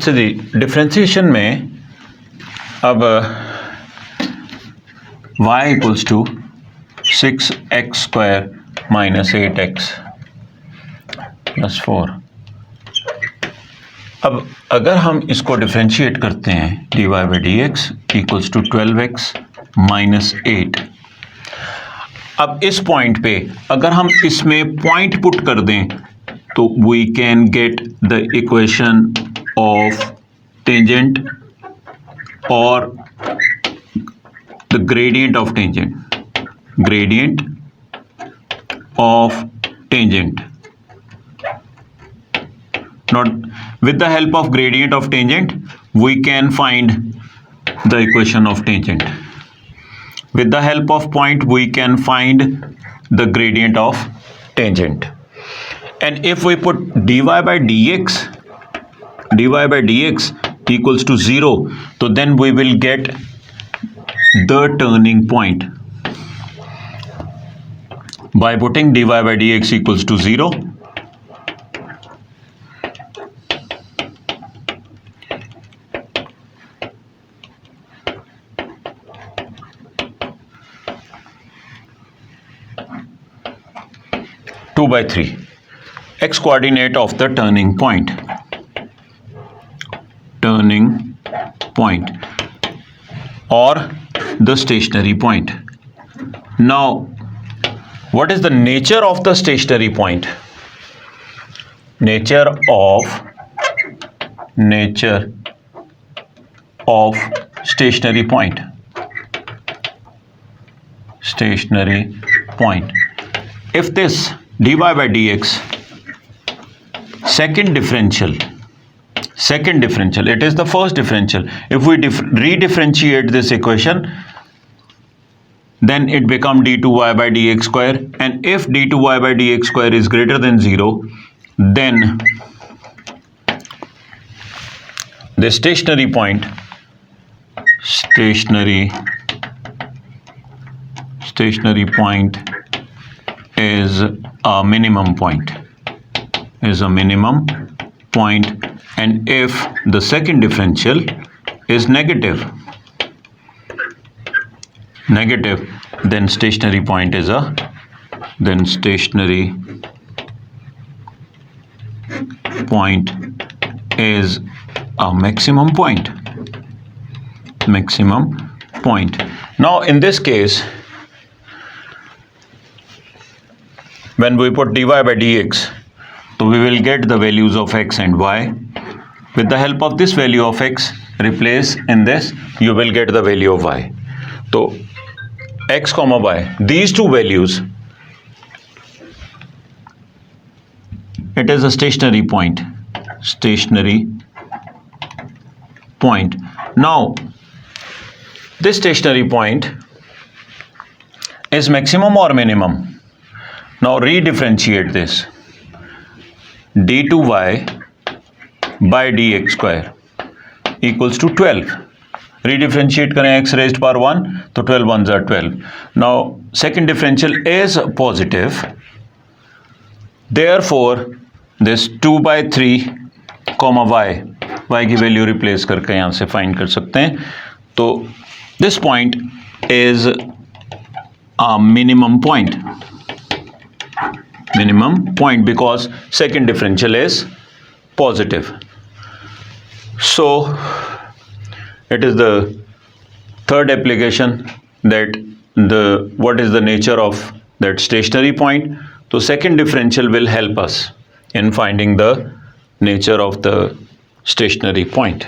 अच्छा जी, डिफ्रेंसिएशन में अब y equals to 6x² minus 8x plus 4। अब अगर हम इसको डिफ्रेंशिएट करते हैं dy by d x equals to 12x minus 8। अब इस पॉइंट पे अगर हम इसमें पॉइंट पुट कर दें तो we can get the equation of tangent और the gradient of tangent not with the help of gradient of tangent we can find the equation of tangent. With the help of point we can find the gradient of tangent, and if we put dy by dx equals to 0, so then we will get the turning point. By putting dy by dx equals to 0, two by 3 x coordinate of the turning point or the stationary point. Now what is the nature of the stationary point? Nature of stationary point. If this dy by dx second differential, it is the first differential. If we redifferentiate this equation, then it becomes d2y by dx square, and if d2y by dx square is greater than 0, then the stationary point is a minimum point, and if the second differential is negative, then stationary point is a maximum point. Now in this case, when we put dy by dx, so we will get the values of x and y. With the help of this value of x, replace in this, you will get the value of y. So x comma y, these two values, it is a stationary point. Now this stationary point is maximum or minimum? Now redifferentiate this. d2y by dx square equals to 12. Redifferentiate करें x raised power 1, तो 12 ones are 12. Now second differential is positive. Therefore this 2 by 3 comma y की value replace करके यहाँ से find कर सकते हैं. तो this point is a minimum point because second differential is positive. So it is the third application, that what is the nature of that stationary point. So second differential will help us in finding the nature of the stationary point.